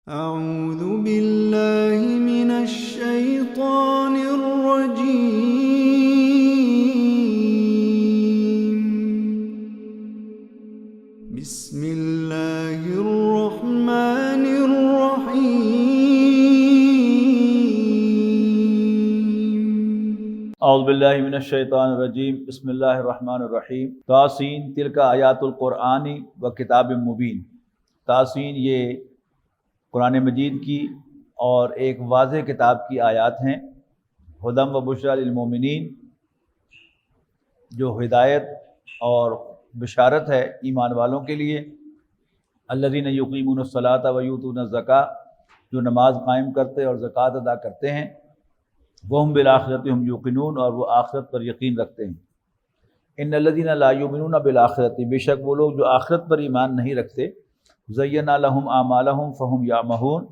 أعوذ بالله من الشيطان الرجيم. بسم الله الرحمن الرحيم. اعوذ باللہ من الشیطان الرجیم بسم اللہ الرحمن الرحیم. تاسین تلک آیات القرآن و کتاب مبین. تاسین یہ قرآن مجید کی اور ایک واضح کتاب کی آیات ہیں. ہدی و بشریٰ للمؤمنین، جو ہدایت اور بشارت ہے ایمان والوں کے لیے. الذین یقیمون الصلاۃ و یؤتون الزکاۃ، جو نماز قائم کرتے اور زکوٰۃ ادا کرتے ہیں. وہم بالآخرۃ ہم یوقنون، اور وہ آخرت پر یقین رکھتے ہیں. ان الذین لا یؤمنون بالآخرۃ، بے شک وہ لوگ جو آخرت پر ایمان نہیں رکھتے. زینا لہم اعمالہم فہم یعمہون،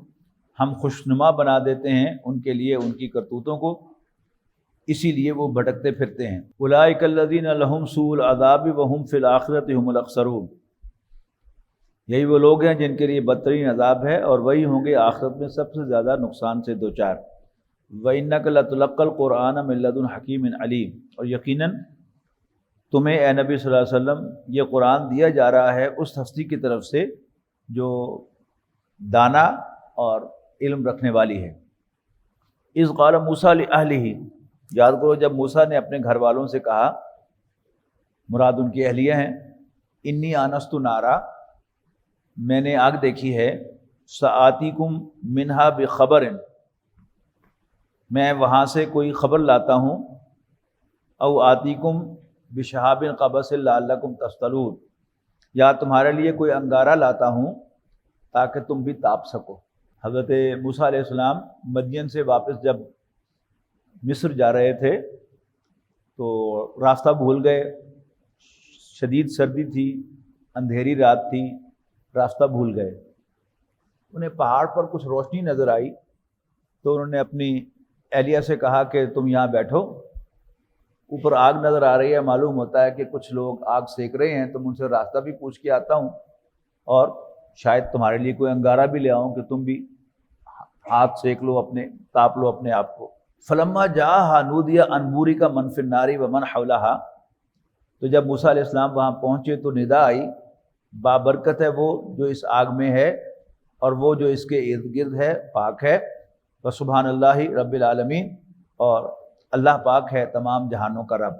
ہم خوشنما بنا دیتے ہیں ان کے لیے ان کی کرتوتوں کو، اسی لیے وہ بھٹکتے پھرتے ہیں. اولئک الذین لہم سوء العذاب وہم فی الآخرۃ ہم الاخسرون، یہی وہ لوگ ہیں جن کے لیے بدترین عذاب ہے اور وہی ہوں گے آخرت میں سب سے زیادہ نقصان سے دوچار. وَإِنَّكَ لَتُلَقَّى الْقُرْآنَ مِن لَّدُنْ حَكِيمٍ عَلِيمٍ، اور یقیناً تمہیں اے نبی صلی اللہ علیہ وسلم یہ قرآن دیا جا رہا ہے اس ہستی کی طرف سے جو دانا اور علم رکھنے والی ہے. اذ قال موسیٰ لأہلہ، یاد کرو جب موسیٰ نے اپنے گھر والوں سے کہا، مراد ان کی اہلیہ ہیں. انی آنست نارا، میں نے آگ دیکھی ہے. سآتیکم منہا بخبر، میں وہاں سے کوئی خبر لاتا ہوں. او آتیکم بشہاب قبس لعلکم تصطلون، یا تمہارے لیے کوئی انگارہ لاتا ہوں تاکہ تم بھی تاپ سکو. حضرت موسیٰ علیہ السلام مدین سے واپس جب مصر جا رہے تھے تو راستہ بھول گئے. شدید سردی تھی، اندھیری رات تھی، راستہ بھول گئے. انہیں پہاڑ پر کچھ روشنی نظر آئی تو انہوں نے اپنی اہلیہ سے کہا کہ تم یہاں بیٹھو، اوپر آگ نظر آ رہی ہے، معلوم ہوتا ہے کہ کچھ لوگ آگ سیک رہے ہیں، تم ان سے راستہ بھی پوچھ کے آتا ہوں اور شاید تمہارے لیے کوئی انگارہ بھی لے آؤں کہ تم بھی ہاتھ سیک لو، اپنے تاپ لو اپنے آپ کو. فلما جاءہا نودی ان بورک من فی النار ومن حولہا، تو جب موسیٰ علیہ السلام وہاں پہنچے تو ندا آئی، بابرکت ہے وہ جو اس آگ میں ہے اور وہ جو اس کے ارد گرد ہے پاک ہے. وسبحان اللہ رب العالمین، اور اللہ پاک ہے تمام جہانوں کا رب.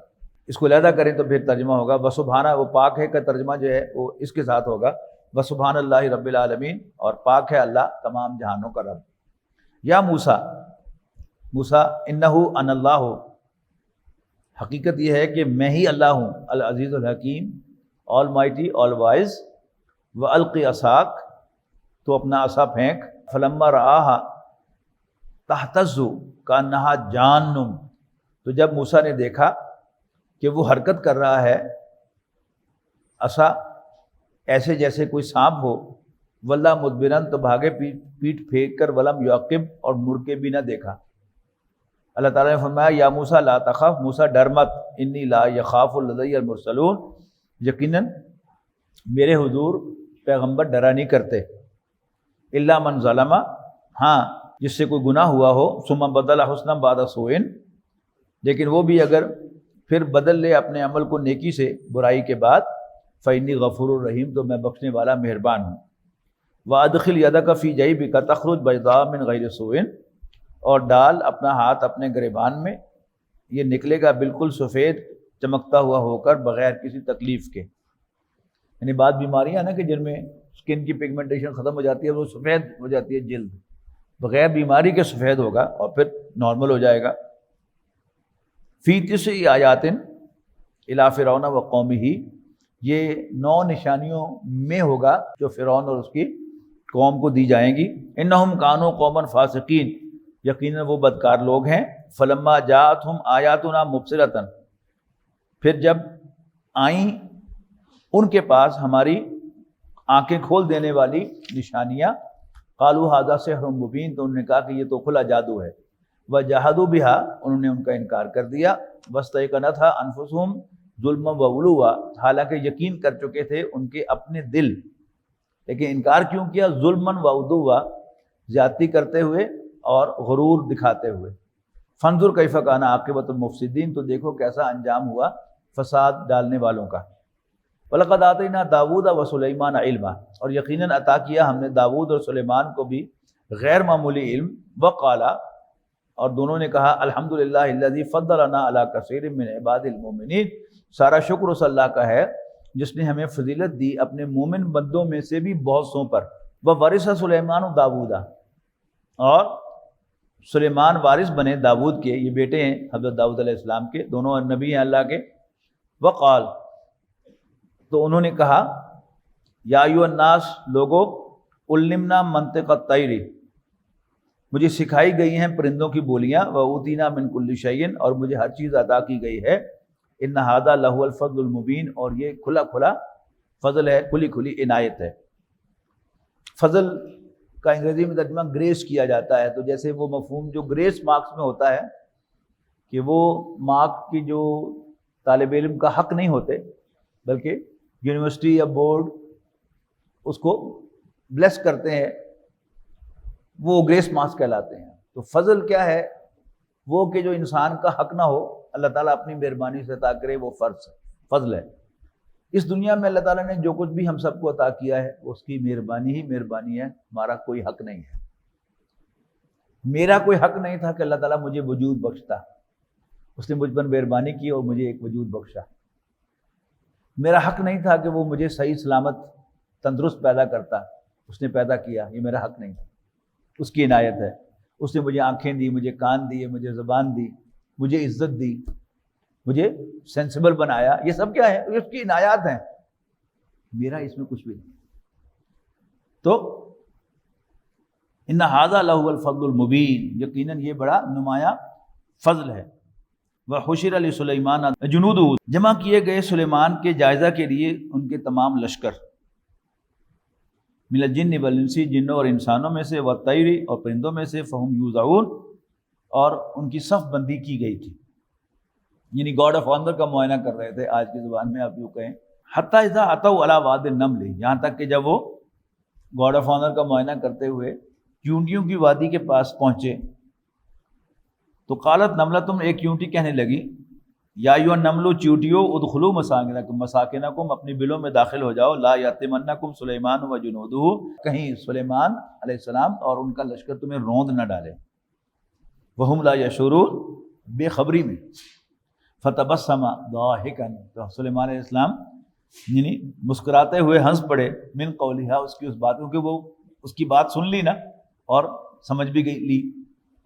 اس کو علیحدہ کریں تو پھر ترجمہ ہوگا وسبحانہ، وہ پاک ہے کا ترجمہ جو ہے وہ اس کے ساتھ ہوگا وسبحان اللہ رب العالمین، اور پاک ہے اللہ تمام جہانوں کا رب. یا موسیٰ، موسیٰ انہ انا اللہ، حقیقت یہ ہے کہ میں ہی اللہ ہوں، العزیز الحکیم، آل مائٹی، آل وائز. والقی عصاک، تو اپنا عصا پھینک. فلما رآہا تہتز کانہا جان، تو جب موسیٰ نے دیکھا کہ وہ حرکت کر رہا ہے عصا ایسے جیسے کوئی سانپ ہو. ولا مدبرن، تو بھاگے پیٹ پھینک کر. ولم یعقب، اور مڑ کے بھی نہ دیکھا. اللہ تعالیٰ نے فرمایا یا موسیٰ لا تخف، موسیٰ ڈر مت. انی لا یخاف لدی المرسلون، یقیناً میرے حضور پیغمبر ڈرا نہیں کرتے. الا من ظلم، ہاں جس سے کوئی گناہ ہوا ہو. ثم بدل حسنا بعد سوء، لیکن وہ بھی اگر پھر بدل لے اپنے عمل کو نیکی سے برائی کے بعد. فإنی غفور الرحیم، تو میں بخشنے والا مہربان ہوں. وادخل یدک فی جیبک تخرج بیضاء من غیر سوء، اور ڈال اپنا ہاتھ اپنے گریبان میں، یہ نکلے گا بالکل سفید چمکتا ہوا ہو کر بغیر کسی تکلیف کے. یعنی بعض بیماریاں نا کہ جن میں اسکن کی پگمنٹیشن ختم ہو جاتی ہے، وہ سفید ہو جاتی ہے جلد، بغیر بیماری کے سفید ہوگا اور پھر نارمل ہو جائے گا. فی تسع آیات الی فرعون و قومہ، یہ 9 نشانیوں میں ہوگا جو فرعون اور اس کی قوم کو دی جائیں گی. انہم کانوا قوما فاسقین، یقیناً وہ بدکار لوگ ہیں. فلما جاءتہم آیاتنا مبصرۃ، پھر جب آئیں ان کے پاس ہماری آنکھیں کھول دینے والی نشانیاں. قالوا ھذا سحر مبین، تو انہوں نے کہا کہ یہ تو کھلا جادو ہے. وجحدوا بہا، انہوں نے ان کا انکار کر دیا. واستیقنتھا انفسہم ظلما وعلوا، حالانکہ یقین کر چکے تھے ان کے اپنے دل، لیکن انکار کیوں کیا؟ ظلماً وعدوا، زیادتی کرتے ہوئے اور غرور دکھاتے ہوئے۔ فانظر کیف کان عاقبۃ المفسدین، تو دیکھو کیسا انجام ہوا فساد ڈالنے والوں کا۔ وَلَقَدْ آتَيْنَا دَاوُودَ وَسُلَيْمَانَ عِلْمًا، اور یقیناً عطا کیا ہم نے داؤد اور سلیمان کو بھی غیر معمولی علم۔ وقالا، اور دونوں نے کہا الحمدللہ الذی فضلنا علی کثیر من عباد المؤمنین، سارا شکر اس اللہ کا ہے جس نے ہمیں فضیلت دی اپنے مومن بندوں میں سے بھی بہت سوں پر۔ وَوَرِثَ سلیمان داؤد، اور سلیمان وارث بنے داؤد کے، یہ بیٹے ہیں حضرت داؤد علیہ السلام کے، دونوں نبی ہیں اللہ کے۔ وقال، تو انہوں نے کہا یا ایھا الناس، لوگو، علمنا منطق الطیر، مجھے سکھائی گئی ہیں پرندوں کی بولیاں، وَأُوتِینَا مِن کُلِّ شَیْءٍ، اور مجھے ہر چیز عطا کی گئی ہے۔ ان ھذا لَھُوَ الفضل المبین، اور یہ کھلا کھلا فضل ہے، کھلی کھلی عنایت ہے۔ فضل کا انگریزی میں ترجمہ گریس کیا جاتا ہے، تو جیسے وہ مفہوم جو گریس مارکس میں ہوتا ہے کہ وہ مارک کی جو طالب علم کا حق نہیں ہوتے، بلکہ یونیورسٹی یا بورڈ اس کو بلیس کرتے ہیں، وہ گریس مارکس کہلاتے ہیں۔ تو فضل کیا ہے؟ وہ کہ جو انسان کا حق نہ ہو، اللہ تعالیٰ اپنی مہربانی سے عطا کرے، وہ فضل ہے۔ اس دنیا میں اللہ تعالیٰ نے جو کچھ بھی ہم سب کو عطا کیا ہے وہ اس کی مہربانی ہی مہربانی ہے، ہمارا کوئی حق نہیں ہے۔ میرا کوئی حق نہیں تھا کہ اللہ تعالیٰ مجھے وجود بخشتا، اس نے مجھ پر مہربانی کی اور مجھے ایک وجود بخشا۔ میرا حق نہیں تھا کہ وہ مجھے صحیح سلامت تندرست پیدا کرتا، اس نے پیدا کیا، یہ میرا حق نہیں تھا، اس کی عنایت ہے۔ اس نے مجھے آنکھیں دی، مجھے کان دیے، مجھے زبان دی، مجھے عزت دی، مجھے سینسیبل بنایا، یہ سب کیا ہے؟ اس کی عنایات ہیں، میرا اس میں کچھ بھی نہیں۔ تو ان ھذا لَھُوَ الفضل المبین، یقیناً یہ بڑا نمایاں فضل ہے۔ وحشر لسلیمان جنودہ، جمع کیے گئے سلیمان کے جائزہ کے لیے ان کے تمام لشکر، من الجن والانس، جنوں اور انسانوں میں سے، والطیر، اور پرندوں میں سے، فہم یوزعون، اور ان کی صف بندی کی گئی تھی، یعنی گاڈ آف آنر کا معائنہ کر رہے تھے، آج کی زبان میں آپ یوں کہیں۔ حتیٰ اذا اتوا علی واد النمل، یہاں تک کہ جب وہ گاڈ آف آنر کا معائنہ کرتے ہوئے چونٹیوں کی وادی کے پاس پہنچے، تو قالت نملۃ، ایک چونٹی کہنے لگی، یا ایھا النمل، چونٹیوں، ادخلوا مساکنکم، اپنی بلوں میں داخل ہو جاؤ، لا یأتمنکم سلیمان وجنودہ، کہیں سلیمان علیہ السلام اور ان کا لشکر تمہیں روند نہ ڈالے، وہم لا یشعرون، بے خبری میں۔ فتبسم ضاحکا، تو سلیمان علیہ السلام یعنی مسکراتے ہوئے ہنس پڑے، من قولھا، اس کی اس بات، کیونکہ وہ اس کی بات سن لی نا اور سمجھ بھی گئی لی۔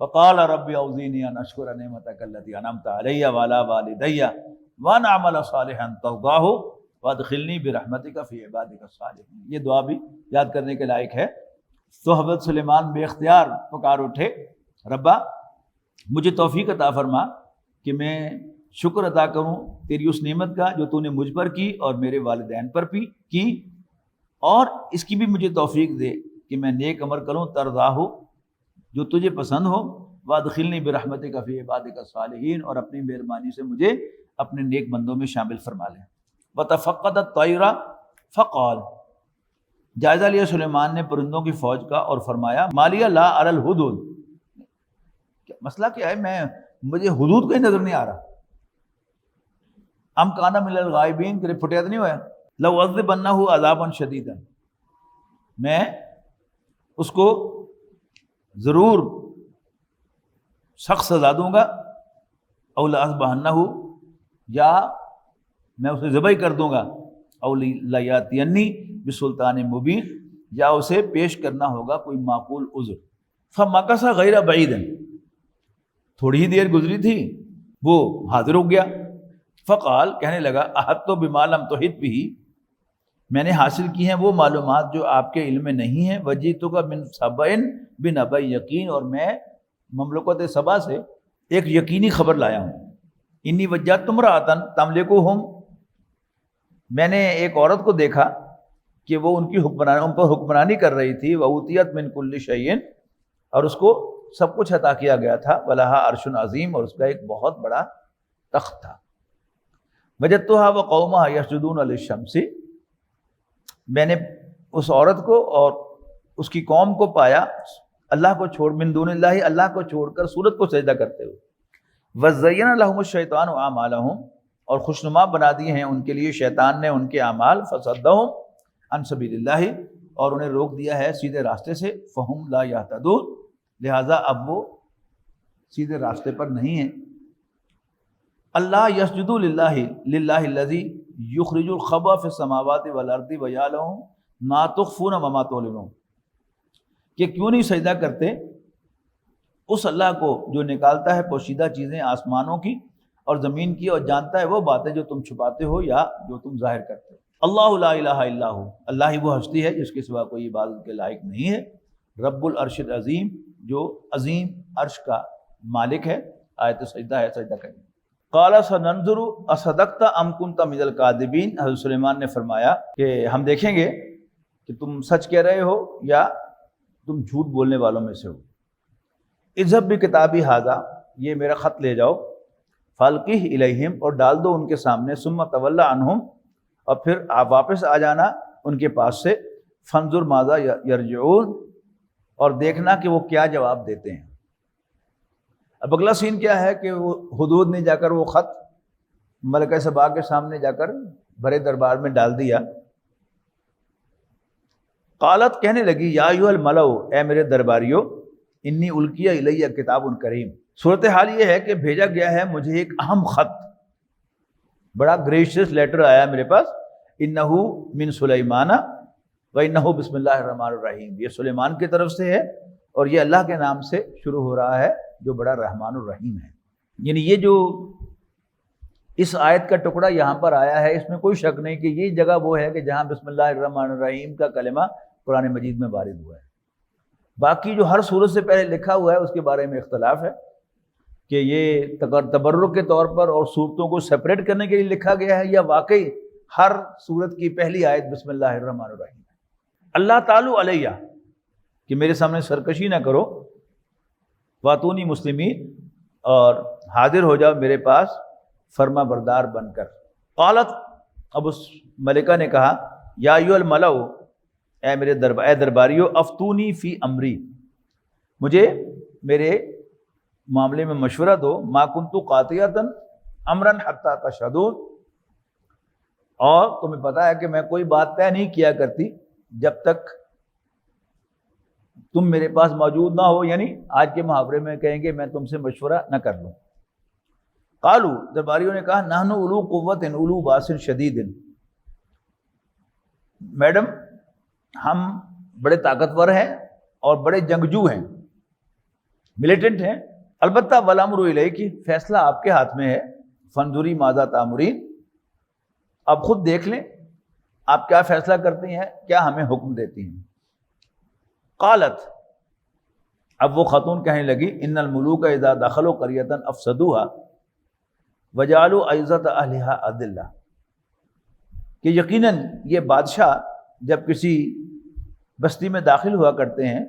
فقال رب اوزعنی ان اشکر نعمتک التی انعمت علی وعلی والدی وان اعمل صالحا ترضاہ وادخلنی برحمتک فی عبادک الصالحین، یہ دعا بھی یاد کرنے کے لائق ہے۔ تو حضرت سلیمان بے اختیار پکار اٹھے، ربا مجھے توفیق عطا فرما کہ میں شکر ادا کروں تیری اس نعمت کا جو تو نے مجھ پر کی اور میرے والدین پر بھی کی، اور اس کی بھی مجھے توفیق دے کہ میں نیک عمل کروں، ترضاہ، جو تجھے پسند ہو، وادخلنی برحمتک فی عبادک الصالحین، اور اپنی مہربانی سے مجھے اپنے نیک بندوں میں شامل فرما لیں۔ وتفقد الطیر فقال، جائزہ لیا سلیمان نے پرندوں کی فوج کا اور فرمایا، مالیہ لا اری الہدہد، مسئلہ کیا ہے، مجھے حدود کوئی نظر نہیں آ رہا، ام کانا من الغائبین، کہ پھٹیا تو نہیں ہوا، لأعذبنہ عذابا شدیدا، میں اس کو ضرور سخت سزا دوں گا، او لأذبحنہ، یا میں اسے ذبح کر دوں گا، او لیاتینی بسلطان مبین، یا اسے پیش کرنا ہوگا کوئی معقول عذر۔ فمکث غیر بعید، تھوڑی ہی دیر گزری تھی وہ حاضر ہو گیا، فقال، کہنے لگا، احطت بما لم تحط بہ، میں نے حاصل کی ہیں وہ معلومات جو آپ کے علم میں نہیں ہیں، وجئتک من سبأ بنبأ یقین، اور میں مملکت سبا سے ایک یقینی خبر لایا ہوں۔ انی وجدت امرأۃ تملکہم، میں نے ایک عورت کو دیکھا کہ وہ ان پر حکمرانی کر رہی تھی، وأوتیت من کل شیء، اور اس کو سب کچھ عطا کیا گیا تھا، ولہا عرش عظیم، اور اس کا ایک بہت بڑا تخت تھا۔ وجدتھا وقومھا یسجدون للشمس، میں نے اس عورت کو اور اس کی قوم کو پایا اللہ کو چھوڑ، من دون اللہ، اللہ کو چھوڑ کر صورت کو سجدہ کرتے ہوئے. وَزَيَّنَ لَهُمُ الشَّيْطَانُ أَعْمَالَهُمْ، اور خوشنما بنا دیے ہیں ان کے لیے شیطان نے ان کے اعمال. فَصَدَّهُمْ عَنْ سَبِيلِ اللَّهِ، اور انہیں روک دیا ہے سیدھے راستے سے. فَهُمْ لَا يَهْتَدُونَ، لہٰذا اب وہ سیدھے راستے پر نہیں ہیں. اللہ یسجدوا للہ الذی یخرج الخبأ فی السماوات والارض ویعلم ما تخفون وما تعلنون، کہ کیوں نہیں سجدہ کرتے اس اللہ کو جو نکالتا ہے پوشیدہ چیزیں آسمانوں کی اور زمین کی، اور جانتا ہے وہ باتیں جو تم چھپاتے ہو یا جو تم ظاہر کرتے ہو. اللہ لا الہ الا ہو، اللہ ہی وہ ہستی ہے جس کے سوا کوئی عبادت کے لائق نہیں ہے. رب العرش العظیم، جو عظیم عرش کا مالک ہے. آیت سجدہ ہے، سجدہ کریں. قال سننظر اصدقت ام کنت من الکاذبین، حضرت سلیمان نے فرمایا کہ ہم دیکھیں گے کہ تم سچ کہہ رہے ہو یا تم جھوٹ بولنے والوں میں سے ہو. اذهب بکتابی ھذا، یہ میرا خط لے جاؤ. فالقہ الیہم، اور ڈال دو ان کے سامنے. ثم تولی عنہم، اور پھر آپ واپس آ جانا ان کے پاس سے. فانظر ماذا یرجعون، اور دیکھنا کہ وہ کیا جواب دیتے ہیں. اب اگلا سین کیا ہے کہ وہ حدود نے جا کر وہ خط ملکہ سبا کے سامنے جا کر بڑے دربار میں ڈال دیا. قالت، کہنے لگی، یا ایھا الملأ، اے میرے درباریوں، انی القی الیہ کتاب کریم. صورتحال یہ ہے کہ بھیجا گیا ہے مجھے ایک اہم خط، بڑا گریشیس لیٹر آیا میرے پاس. انہ من سلیمان و انہ بسم اللہ الرحمن الرحیم، یہ سلیمان کی طرف سے ہے اور یہ اللہ کے نام سے شروع ہو رہا ہے جو بڑا رحمان الرحیم ہے. یعنی یہ جو اس آیت کا ٹکڑا یہاں پر آیا ہے، اس میں کوئی شک نہیں کہ یہ جگہ وہ ہے کہ جہاں بسم اللہ الرحمن الرحیم کا کلمہ قرآن مجید میں وارد ہوا ہے. باقی جو ہر سورت سے پہلے لکھا ہوا ہے اس کے بارے میں اختلاف ہے کہ یہ تبرک کے طور پر اور صورتوں کو سپریٹ کرنے کے لیے لکھا گیا ہے یا واقعی ہر سورت کی پہلی آیت بسم اللہ الرحمن الرحیم ہے. اللہ تعالی علیہ، کہ میرے سامنے سرکشی نہ کرو. واتونی مسلمین، اور حاضر ہو جاؤ میرے پاس فرما بردار بن کر. قالت، اب اس ملکہ نے کہا، یا ایھا الملأ، اے میرے درباریو، افتونی فی امری، مجھے میرے معاملے میں مشورہ دو. ما کنت قاطعۃ امرا حتی تشہدون، اور تمہیں پتہ ہے کہ میں کوئی بات طے نہیں کیا کرتی جب تک تم میرے پاس موجود نہ ہو. یعنی آج کے محاورے میں کہیں گے میں تم سے مشورہ نہ کر لوں. قالو، درباریوں نے کہا، نحن اولو قوت اولو باس شدید، میڈم ہم بڑے طاقتور ہیں اور بڑے جنگجو ہیں، ملیٹنٹ ہیں. البتہ والامر الیک، فیصلہ آپ کے ہاتھ میں ہے. فانظری ماذا تامرین، اب خود دیکھ لیں آپ کیا فیصلہ کرتی ہیں، کیا ہمیں حکم دیتی ہیں. قالت، اب وہ خاتون کہنے لگی، ان الملوک اذا دخلوا قریۃ افسدوها وجعلوا اعزۃ اہلھا اذلہ، کہ یقیناً یہ بادشاہ جب کسی بستی میں داخل ہوا کرتے ہیں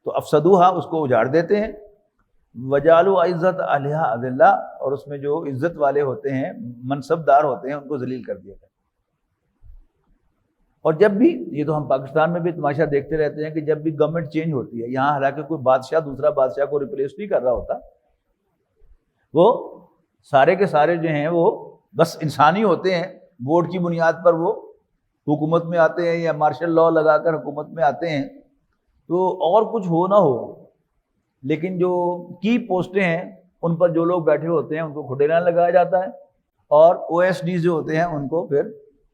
تو افسدوها، اس کو اجاڑ دیتے ہیں. وجعلوا اعزۃ اہلھا اذلہ، اور اس میں جو عزت والے ہوتے ہیں، منصب دار ہوتے ہیں، ان کو ذلیل کر دیا جاتا ہے. اور جب بھی، یہ تو ہم پاکستان میں بھی تماشا دیکھتے رہتے ہیں کہ جب بھی گورنمنٹ چینج ہوتی ہے، یہاں حالانکہ کوئی بادشاہ دوسرا بادشاہ کو ریپلیس نہیں کر رہا ہوتا، وہ سارے کے سارے جو ہیں وہ بس انسانی ہوتے ہیں. ووٹ کی بنیاد پر وہ حکومت میں آتے ہیں یا مارشل لاء لگا کر حکومت میں آتے ہیں. تو اور کچھ ہو نہ ہو، لیکن جو کی پوسٹیں ہیں ان پر جو لوگ بیٹھے ہوتے ہیں ان کو کھٹیلا لگایا جاتا ہے، اور او ایس ڈی جو ہوتے ہیں ان کو پھر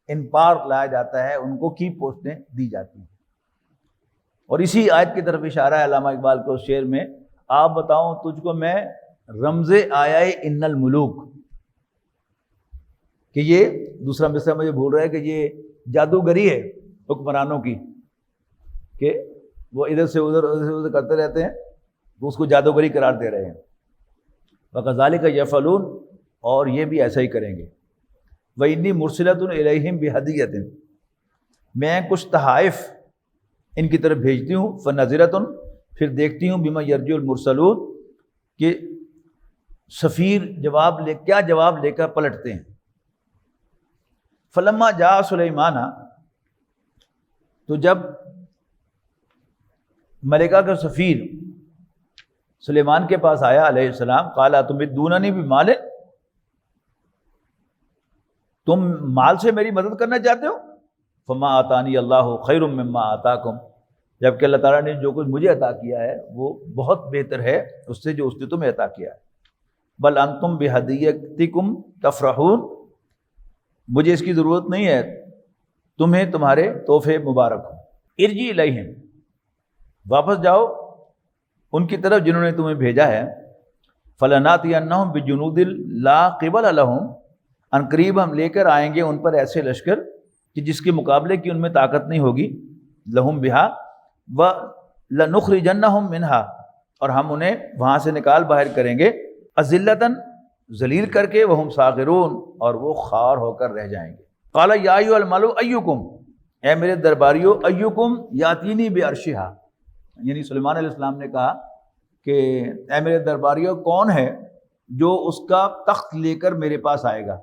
ان پار لایا جاتا ہے، ان کو کی پوسٹیں دی جاتی ہیں. اور اسی آیت کی طرف اشارہ ہے علامہ اقبال کو اس شعر میں، آپ بتاؤں تجھ کو میں رمز آیا ان الملوک، کہ یہ دوسرا مصرع مجھے بھول رہا ہے کہ یہ جادوگری ہے حکمرانوں کی، کہ وہ ادھر سے ادھر کرتے رہتے ہیں تو اس کو جادوگری قرار دے رہے ہیں. وَكَذَلِكَ يَفْعَلُونَ، اور یہ بھی ایسا ہی کریں گے. وَإِنِّي مُرْسِلَةٌ إِلَيْهِمْ بِهَدِيَّةٍ، میں کچھ تحائف ان کی طرف بھیجتی ہوں. فَنَظِرَةٌ، پھر دیکھتی ہوں، بِمَا يَرْجِعُ الْمُرْسَلُونَ، کہ سفیر کیا جواب لے کر پلٹتے ہیں. فلما جاء سلیمان، تو جب ملکہ کا سفیر سلیمان کے پاس آیا علیہ السلام، قال اتمدوننی بمال، تم مال سے میری مدد کرنا چاہتے ہو؟ فما آتانی اللہ خیر مما آتاکم، جبکہ اللہ تعالیٰ نے جو کچھ مجھے عطا کیا ہے وہ بہت بہتر ہے اس سے جو اس نے تمہیں عطا کیا ہے۔ بل انتم بہدیتکم تفرحون، مجھے اس کی ضرورت نہیں ہے، تمہیں تمہارے تحفے مبارک ہوں۔ ارجی الیہم، واپس جاؤ ان کی طرف جنہوں نے تمہیں بھیجا ہے۔ فلناتینہم بجنود لا قبل لہم، ان قریب ہم لے کر آئیں گے ان پر ایسے لشکر کہ جس کے مقابلے کی ان میں طاقت نہیں ہوگی، لہم بہا ولنخرجنہم منہا، اور ہم انہیں وہاں سے نکال باہر کریں گے، اذلۃ، ذلیل کر کے، وہم صاغرون، اور وہ خوار ہو کر رہ جائیں گے۔ قال یا ایھا الملأ ایکم، اے میرے درباریو، ایکم یاتینی بعرشھا، یعنی سلیمان علیہ السلام نے کہا کہ اے میرے درباریو، کون ہے جو اس کا تخت لے کر میرے پاس آئے گا،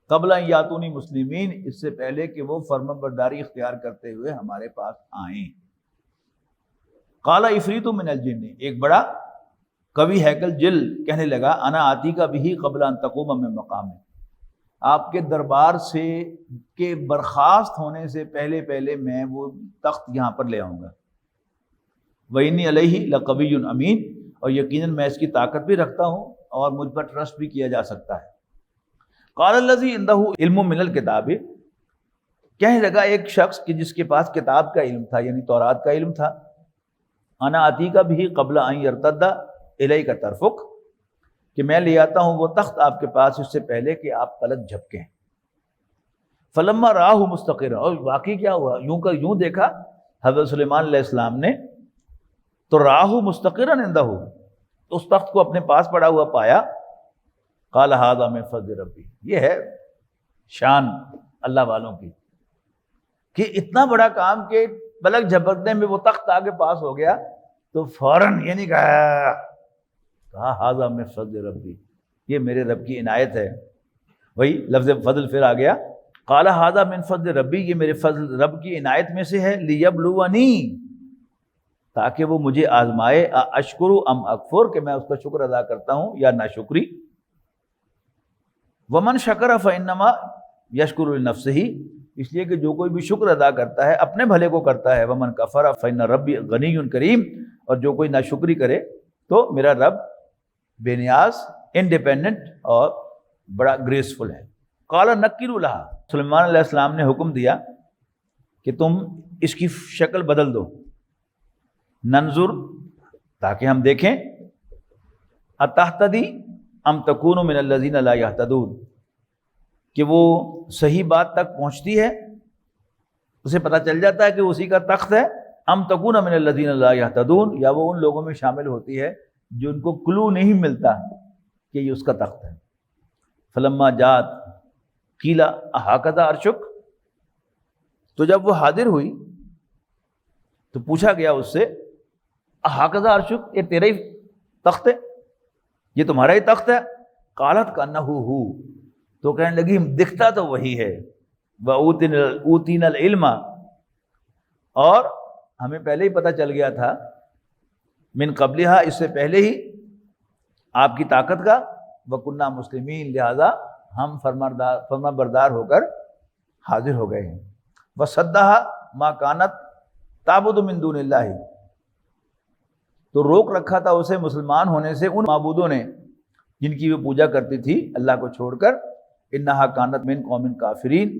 قبل ان یاتونی مسلمین، اس سے پہلے کہ وہ فرمان برداری اختیار کرتے ہوئے ہمارے پاس آئیں۔ قال عفریت من الجن، ایک بڑا قوی ہیکل جل کہنے لگا، انا آتی کا بھی قبل ان تقوم من مقام، آپ کے دربار سے کے برخاست ہونے سے پہلے پہلے میں وہ تخت یہاں پر لے آؤں گا۔ وَإِنِّي عَلَيْهِ لَقَوِيٌّ أَمِينٌ، اور یقیناً میں اس کی طاقت بھی رکھتا ہوں اور مجھ پر ٹرسٹ بھی کیا جا سکتا ہے۔ قال الذی عنده علم من الکتاب، کہنے لگا ایک شخص کہ جس کے پاس کتاب کا علم تھا، یعنی تورات کا علم تھا، انا آتیک بھی قبل ان یرتد الیک طرفک، کہ میں لے آتا ہوں وہ تخت آپ کے پاس اس سے پہلے کہ آپ پلک جھپکیں۔ فلما راہ مستقرا، اور واقعی کیا ہوا، یوں کا یوں دیکھا حضرت سلیمان علیہ السلام نے، تو راہ مستقرا عندہ، اس تخت کو اپنے پاس پڑا ہوا پایا۔ قال ھذا من فضل ربی، یہ ہے شان اللہ والوں کی کہ اتنا بڑا کام کہ پلک جھپکنے میں وہ تخت آگے پاس ہو گیا، تو فوراً یہ نہیں کہا ھذا من فضل ربی، یہ میرے رب کی عنایت ہے۔ وہی لفظ فضل پھر آ گیا، قال ھذا من فضل ربی، یہ میرے فضل رب کی عنایت میں سے ہے، لیبلونی، تاکہ وہ مجھے آزمائے، اشکر ام اکفر، کہ میں اس کا شکر ادا کرتا ہوں یا ناشکری۔ ومن شکر فانما یشکر لنفسہ، اس لیے کہ جو کوئی بھی شکر ادا کرتا ہے اپنے بھلے کو کرتا ہے۔ ومن کفر فان ربی غنی کریم، اور جو کوئی ناشکری کرے تو میرا رب بے نیاز، انڈیپینڈنٹ اور بڑا گریسفل ہے۔ قال نکروا لہا، سلیمان علیہ السلام نے حکم دیا کہ تم اس کی شکل بدل دو، ننظر، تاکہ ہم دیکھیں، اتہتدی ام تکون من الذین لا یہتدون، کہ وہ صحیح بات تک پہنچتی ہے، اسے پتہ چل جاتا ہے کہ اسی کا تخت ہے، ام تکون من الذین لا یہتدون، یا وہ ان لوگوں میں شامل ہوتی ہے جن کو کلو نہیں ملتا کہ یہ اس کا تخت ہے۔ فلما جاءت قیل اھکذا عرشک، تو جب وہ حاضر ہوئی تو پوچھا گیا اس سے، اھکذا عرشک، یہ تیرا ہی تخت ہے، یہ تمہارا ہی تخت ہے؟ قالت کانہ ہو، تو کہنے لگی دکھتا تو وہی ہے، وَأُوتِينَا الْعِلْمَ، اور ہمیں پہلے ہی پتہ چل گیا تھا، من قبلہا، اس سے پہلے ہی آپ کی طاقت کا، وَكُنَّا مُسْلِمِينَ، لہذا ہم فرما بردار ہو کر حاضر ہو گئے ہیں۔ وَصَدَّهَا مَا كَانَتْ تَعْبُدُ مِن دُونِ اللَّهِ، تو روک رکھا تھا اسے مسلمان ہونے سے ان معبودوں نے جن کی وہ پوجا کرتی تھی اللہ کو چھوڑ کر، انہا کانت من قوم کافرین،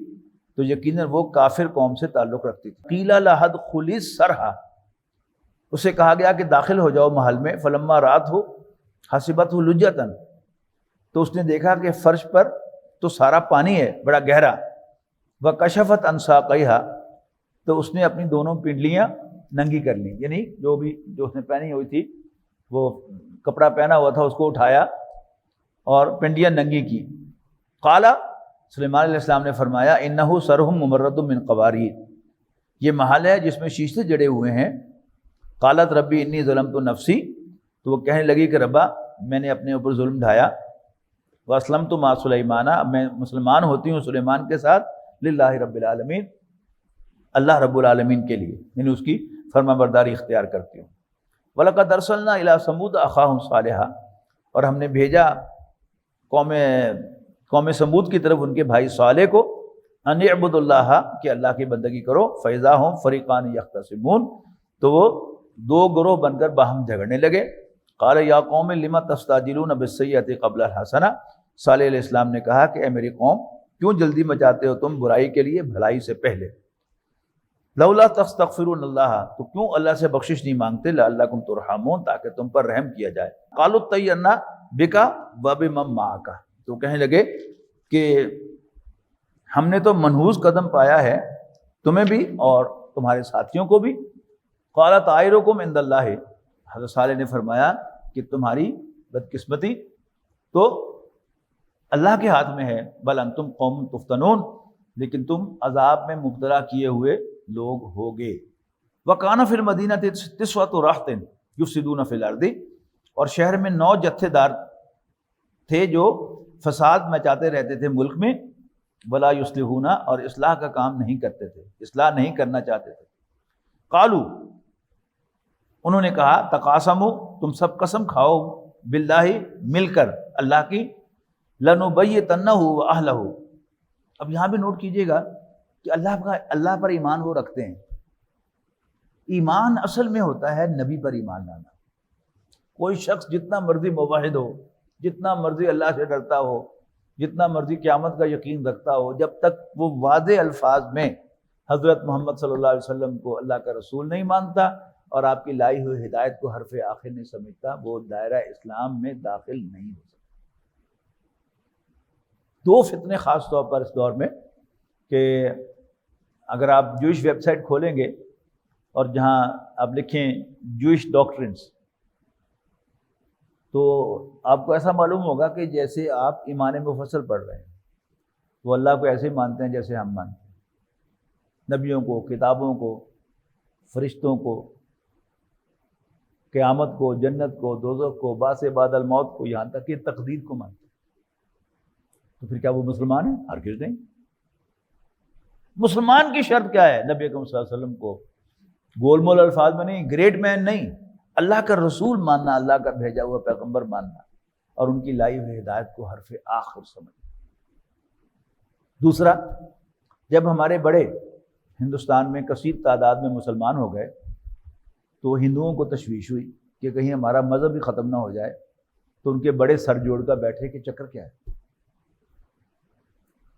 تو یقیناً وہ کافر قوم سے تعلق رکھتی تھی۔ قیل لہا ادخلی الصرح، اسے کہا گیا کہ داخل ہو جاؤ محل میں۔ فلما رات ہو حسبتہ لجۃ، تو اس نے دیکھا کہ فرش پر تو سارا پانی ہے بڑا گہرا۔ وکشفت عن ساقیہا، تو اس نے اپنی دونوں پنڈلیاں ننگی کر لی، یعنی جو اس نے پہنی ہوئی تھی، وہ کپڑا پہنا ہوا تھا اس کو اٹھایا اور پنڈلیاں ننگی کی۔ قال، سلیمان علیہ السلام نے فرمایا، انہ سرہم ممرد من قواریر، یہ محل ہے جس میں شیشے جڑے ہوئے ہیں۔ قالت ربی انی ظلمت نفسی، تو وہ کہنے لگی کہ ربا میں نے اپنے اوپر ظلم ڈھایا۔ واسلمت مع سلیمان، اب میں مسلمان ہوتی ہوں سلیمان کے ساتھ، للہ رب العالمین، اللہ رب العالمین کے لیے، یعنی اس کی فرما برداری اختیار کرتی ہوں۔ وَلَقَدْ أَرْسَلْنَا إِلَىٰ ثَمُودَ أَخَاهُمْ صَالِحًا، اور ہم نے بھیجا قوم سمود کی طرف ان کے بھائی صالح کو، ان اعبدوا اللہ، کہ اللہ کی بندگی کرو، فَإِذَا هُمْ فَرِيقَانِ يَخْتَصِمُونَ، تو وہ دو گروہ بن کر باہم جھگڑنے لگے۔ قال یا قوم لم تستعجلون بالسیئۃ قبل الحسنہ، صالح علیہ السلام نے کہا کہ اے میری قوم، کیوں جلدی مچاتے ہو تم برائی کے لیے بھلائی سے پہلے؟ لولا تستغفرون اللہ، تو کیوں اللہ سے بخشش نہیں مانگتے؟ لعلکم ترحمون، تاکہ تم پر رحم کیا جائے۔ قالوا اطیرنا بک وبمن معک، تو کہنے لگے کہ ہم نے تو منحوس قدم پایا ہے، تمہیں بھی اور تمہارے ساتھیوں کو بھی۔ قال طائرکم عند اللہ، حضرت صالح نے فرمایا کہ تمہاری بدقسمتی تو اللہ کے ہاتھ میں ہے، بل انتم قوم تفتنون، لیکن تم عذاب میں مبتلا کیے ہوئے لوگ ہوگے۔ وَكَانَ فِي الْمَدِينَةِ تِسْعَةُ رَهْطٍ يُفْسِدُونَ فِي الْأَرْضِ، اور شہر میں 9 جتھے دار تھے جو فساد مچاتے رہتے تھے ملک میں، وَلَا يُصْلِحُونَ، اور اصلاح کا کام نہیں کرتے تھے، اصلاح نہیں کرنا چاہتے تھے۔ قالوا، انہوں نے کہا، تقاسموا، تم سب قسم کھاؤ، باللہ، مل کر اللہ کی، لنبیتنہ واہلہ۔ اب یہاں بھی نوٹ کیجئے گا کہ اللہ پر ایمان وہ رکھتے ہیں۔ ایمان اصل میں ہوتا ہے نبی پر ایمان لانا۔ کوئی شخص جتنا مرضی موحد ہو، جتنا مرضی اللہ سے ڈرتا ہو، جتنا مرضی قیامت کا یقین رکھتا ہو، جب تک وہ واضح الفاظ میں حضرت محمد صلی اللہ علیہ وسلم کو اللہ کا رسول نہیں مانتا اور آپ کی لائی ہوئی ہدایت کو حرف آخر نہیں سمجھتا، وہ دائرہ اسلام میں داخل نہیں ہو سکتا۔ 2 فتنے خاص طور پر اس دور میں، کہ اگر آپ جوئش ویب سائٹ کھولیں گے اور جہاں آپ لکھیں جوئش ڈاکٹرنس، تو آپ کو ایسا معلوم ہوگا کہ جیسے آپ ایمان مفصل پڑھ رہے ہیں، وہ اللہ کو ایسے ہی مانتے ہیں جیسے ہم مانتے ہیں، نبیوں کو، کتابوں کو، فرشتوں کو، قیامت کو، جنت کو، دوزخ کو، بعث بعد الموت کو، یہاں تک کہ تقدیر کو مانتے ہیں۔ تو پھر کیا وہ مسلمان ہیں؟ ہرگز نہیں۔ مسلمان کی شرط کیا ہے؟ نبی اکرم صلی اللہ علیہ وسلم کو گول مول الفاظ میں نہیں، گریٹ مین نہیں، اللہ کا رسول ماننا، اللہ کا بھیجا ہوا پیغمبر ماننا، اور ان کی لائی ہوئی ہدایت کو حرف آخر سمجھنا۔ دوسرا، جب ہمارے بڑے ہندوستان میں کثیر تعداد میں مسلمان ہو گئے تو ہندوؤں کو تشویش ہوئی کہ کہیں ہمارا مذہب ہی ختم نہ ہو جائے، تو ان کے بڑے سر جوڑ کر بیٹھے کہ چکر کیا ہے۔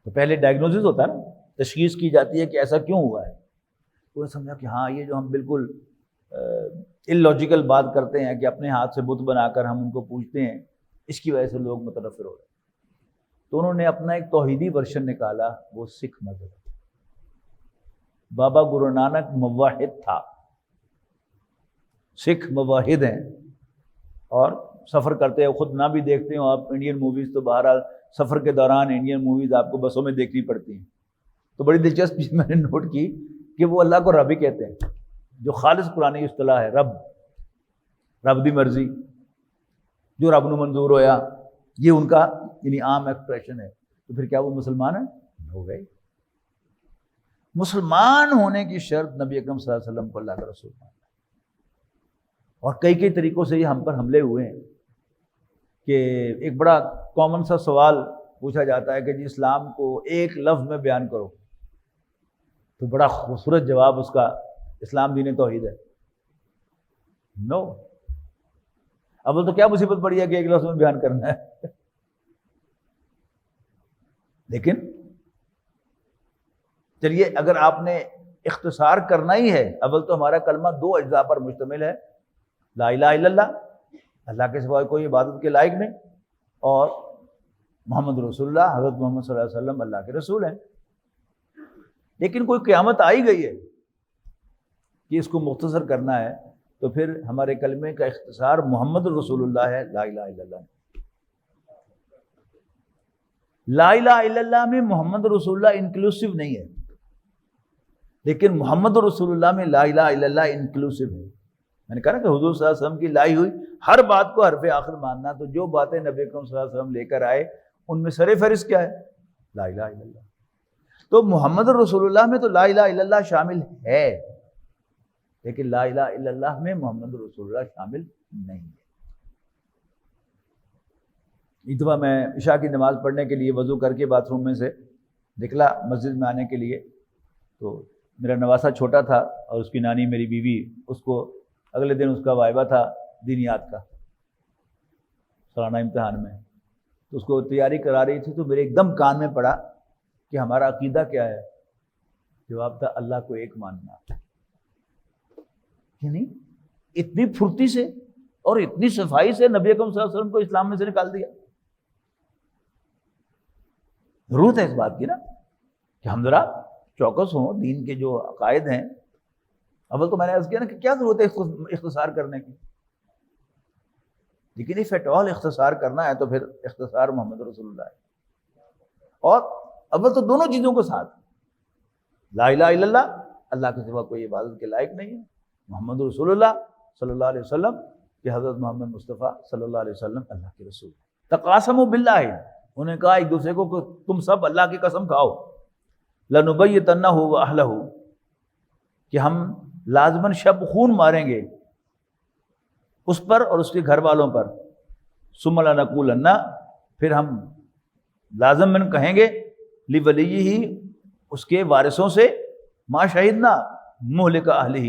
تو پہلے ڈائگنوسس ہوتا ہے نا، تشخیص کی جاتی ہے کہ ایسا کیوں ہوا ہے۔ تو سمجھا کہ ہاں، یہ جو ہم بالکل اللاجیکل بات کرتے ہیں کہ اپنے ہاتھ سے بت بنا کر ہم ان کو پوجتے ہیں، اس کی وجہ سے لوگ متنفر ہو رہے ہیں۔ تو انہوں نے اپنا ایک توحیدی ورژن نکالا، وہ سکھ مذہب۔ بابا گرو نانک موحد تھا، سکھ موحد ہیں، اور سفر کرتے ہیں، خود نہ بھی دیکھتے ہوں آپ انڈین موویز، تو بہرحال سفر کے دوران انڈین موویز آپ کو بسوں میں دیکھنی پڑتی ہیں۔ تو بڑی دلچسپ چیز میں نے نوٹ کی کہ وہ اللہ کو رب ہی کہتے ہیں، جو خالص قرآنی اصطلاح ہے، رب دی مرضی، جو رب نو منظور ہویا، یہ ان کا یعنی عام ایکسپریشن ہے۔ تو پھر کیا وہ مسلمان ہیں؟ ہو گئے۔ مسلمان ہونے کی شرط نبی اکرم صلی اللہ علیہ وسلم کو اللہ کا رسول ماننا۔ اور کئی طریقوں سے یہ ہم پر حملے ہوئے ہیں، کہ ایک بڑا کامن سا سوال پوچھا جاتا ہے کہ جی اسلام کو ایک لفظ میں بیان کرو، تو بڑا خوبصورت جواب اس کا، اسلام دین توحید ہے۔ نو، اب تو کیا مصیبت پڑی ہے کہ ایک لفظ میں بیان کرنا ہے۔ لیکن چلیے، اگر آپ نے اختصار کرنا ہی ہے، اول تو ہمارا کلمہ 2 اجزاء پر مشتمل ہے، لا الہ الا اللہ، اللہ کے سوا کوئی عبادت کے لائق نہیں، اور محمد رسول اللہ، حضرت محمد صلی اللہ علیہ وسلم اللہ کے رسول ہیں۔ لیکن کوئی قیامت آئی گئی ہے کہ اس کو مختصر کرنا ہے، تو پھر ہمارے کلمے کا اختصار محمد رسول اللہ ہے، لا الہ الا اللہ۔ لا الہ الا اللہ میں محمد رسول اللہ انکلوسیو نہیں ہے، لیکن محمد رسول اللہ میں لا الہ الا اللہ انکلوسیو ہے۔ میں نے کہا نا کہ حضور صلی اللہ علیہ وسلم کی لائی ہوئی ہر بات کو حرف آخر ماننا، تو جو باتیں نبی اکرم صلی اللہ علیہ وسلم لے کر آئے ان میں سر فہرست کیا ہے؟ لا الہ الا اللہ۔ تو محمد رسول اللہ میں تو لا الہ الا اللہ شامل ہے، لیکن لا الہ الا اللہ میں محمد رسول اللہ شامل نہیں ہے۔ ایک دفعہ میں عشاء کی نماز پڑھنے کے لیے وضو کر کے باتھ روم میں سے نکلا مسجد میں آنے کے لیے، تو میرا نواسا چھوٹا تھا اور اس کی نانی میری بیوی، اس کو اگلے دن اس کا وائبہ تھا دینیات کا سالانہ امتحان میں، تو اس کو تیاری کرا رہی تھی، تو میرے ایک دم کان میں پڑا کہ ہمارا عقیدہ کیا ہے؟ جواب تھا اللہ کو ایک ماننا۔ یعنی اتنی پھرتی سے اور اتنی صفائی سے نبی اکرم صلی اللہ علیہ وسلم کو اسلام میں سے نکال دیا۔ ضرورت ہے اس بات کی نا کہ ہم ذرا چوکس ہوں، دین کے جو عقائد ہیں۔ اول تو میں نے عرض کیا نا کہ کیا ضرورت ہے اختصار کرنے کی، لیکن if at all اختصار کرنا ہے تو پھر اختصار محمد رسول اللہ ہے۔ اور اول تو دونوں چیزوں کو ساتھ، لا الہ الا اللہ، اللہ کے سوا کوئی عبادت کے لائق نہیں ہے، محمد رسول اللہ صلی اللہ علیہ وسلم کہ حضرت محمد مصطفیٰ صلی اللہ علیہ وسلم اللہ کے رسول۔ تقاسموا باللہ، انہوں نے کہا ایک دوسرے کو کہ تم سب اللہ کی قسم کھاؤ، لنبیتنہ واہلہ، کہ ہم لازماً شب خون ماریں گے اس پر اور اس کے گھر والوں پر، ثم لنقولن، پھر ہم لازماً کہیں گے لولیہ، اس کے وارثوں سے، ما شہدنا مہلک اہلہ،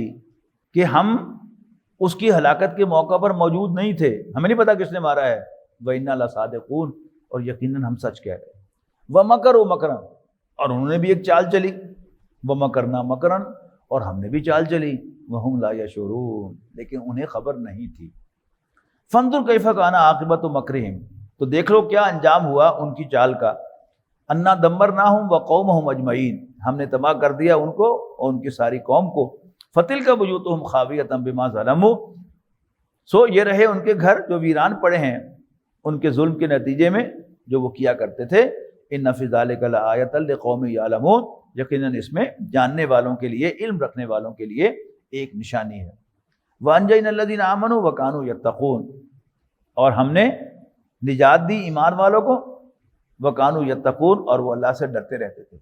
کہ ہم اس کی ہلاکت کے موقع پر موجود نہیں تھے، ہمیں نہیں پتا کس نے مارا ہے، وَإِنَّا لَصَادِقُونَ، اور یقیناً ہم سچ کہہ رہے ہیں، وَمَكَرُوا مَكْرًا، اور انہوں نے بھی ایک چال چلی، وَمَكَرْنَا مَكْرًا، اور ہم نے بھی چال چلی، وَهُمْ لَا يَشْعُرُونَ، لیکن انہیں خبر نہیں تھی۔ فَانظُرْ كَيْفَ كَانَ عَاقِبَةُ مَكْرِهِمْ، تو دیکھ لو کیا انجام ہوا ان کی چال کا، اَنَّا دَمَّرْنَاهُمْ وَقَوْمَهُمْ أَجْمَعِينَ، ہم نے تباہ کر دیا ان کو اور ان کی ساری قوم کو، فَتِلْكَ بُيُوتُهُمْ خَاوِيَةً بِمَا ظَلَمُوا، سو یہ رہے ان کے گھر جو ویران پڑے ہیں ان کے ظلم کے نتیجے میں جو وہ کیا کرتے تھے۔ ان فی ذلک لآیۃ لقوم یعلمون، یقیناً اس میں جاننے والوں کے لیے، علم رکھنے والوں کے لیے ایک نشانی ہے۔ وانجینا الذین آمنوا وکانوا یتقون، اور ہم نے نجات دی ایمان والوں کو، وکانوا یتقون، اور وہ اللہ سے ڈرتے رہتے تھے۔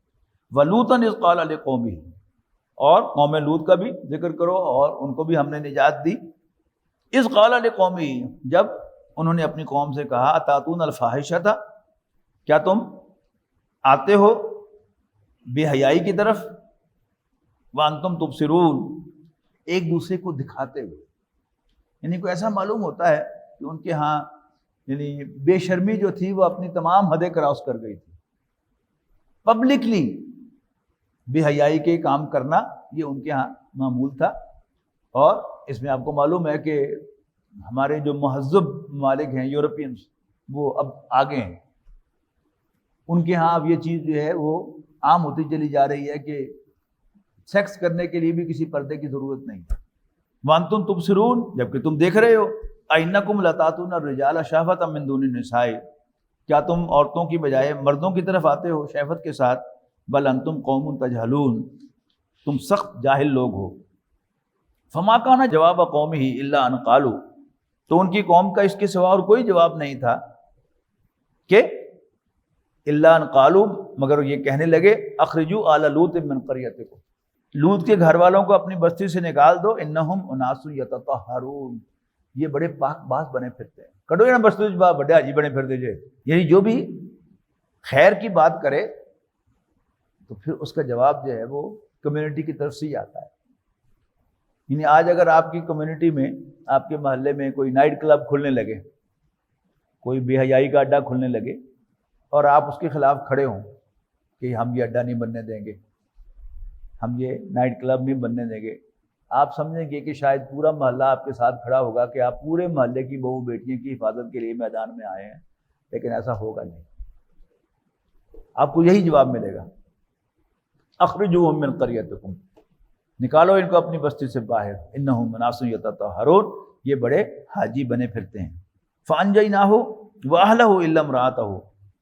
ولوطا اذ قال لقومہ، اور قوم لوط کا بھی ذکر کرو، اور ان کو بھی ہم نے نجات دی۔ اذ قال لقومہ، جب انہوں نے اپنی قوم سے کہا، اتاتون الفاحشۃ، کیا تم آتے ہو بے حیائی کی طرف، وانتم تبصرون، ایک دوسرے کو دکھاتے ہوئے، یعنی کوئی ایسا معلوم ہوتا ہے کہ ان کے ہاں یعنی بے شرمی جو تھی وہ اپنی تمام حدیں کراس کر گئی تھی، پبلکلی بے حیائی کے کام کرنا یہ ان کے ہاں معمول تھا۔ اور اس میں آپ کو معلوم ہے کہ ہمارے جو مہذب ممالک ہیں یورپینز، وہ اب آگے ہیں، ان کے ہاں اب یہ چیز جو ہے وہ عام ہوتی چلی جا رہی ہے کہ سیکس کرنے کے لیے بھی کسی پردے کی ضرورت نہیں۔ وانتم تبصرون، جبکہ تم دیکھ رہے ہو، اینکم لتاتون الرجال شہوۃ من دون النساء، کیا تم عورتوں کی بجائے مردوں کی طرف آتے ہو شہوت کے ساتھ، بل انتم قوم تجہلون، تم سخت جاہل لوگ ہو۔ فما کان جواب قومہ الا ان قالوا، تو ان کی قوم کا اس کے سوا اور کوئی جواب نہیں تھا کہ الا ان قالوا، مگر یہ کہنے لگے، اخرجوا آل لوط من قریتکم، لوط کے گھر والوں کو اپنی بستی سے نکال دو، انہم اناس یتطہرون، یہ بڑے پاک باز بنے پھرتے ہیں، کڈو یہ بستی بڑے حاجی بنے پھرتے جے، یعنی جو بھی خیر کی بات کرے تو پھر اس کا جواب جو ہے وہ کمیونٹی کی طرف سے ہی آتا ہے۔ یعنی آج اگر آپ کی کمیونٹی میں، آپ کے محلے میں کوئی نائٹ کلب کھلنے لگے، کوئی بے حیائی کا اڈا کھلنے لگے، اور آپ اس کے خلاف کھڑے ہوں کہ ہم یہ اڈا نہیں بننے دیں گے، ہم یہ نائٹ کلب نہیں بننے دیں گے، آپ سمجھیں گے کہ شاید پورا محلہ آپ کے ساتھ کھڑا ہوگا کہ آپ پورے محلے کی بہو بیٹیوں کی حفاظت کے لیے میدان میں آئے ہیں، لیکن ایسا ہوگا نہیں۔ آپ کو یہی جواب ملے گا، اخرجوہم من قریتکم، نکالو ان کو اپنی بستی سے باہر، انہم اناس یتطہرون، یہ بڑے حاجی بنے پھرتے ہیں۔ فانجیناہ واہلہ الا امرأتہ،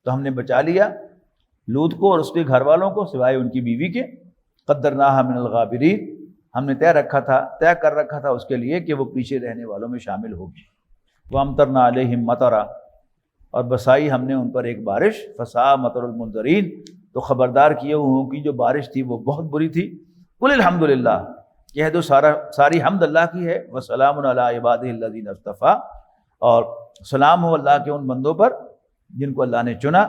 تو ہم نے بچا لیا لوط کو اور اس کے گھر والوں کو سوائے ان کی بیوی کے، قدرناہ من الغابرین، ہم نے طے کر رکھا تھا اس کے لیے کہ وہ پیچھے رہنے والوں میں شامل ہوگی۔ وامطرنا علیہم مطرا، اور بسائی ہم نے ان پر ایک بارش، فساء مطر المنذرین، تو خبردار کیے ہوں کی جو بارش تھی وہ بہت بری تھی۔ قل الحمدللہ، یہ تو ساری حمد اللہ کی ہے، وسلام علی عبادہ الذین اصطفیٰ، اور سلام ہو اللہ کے ان بندوں پر جن کو اللہ نے چنا۔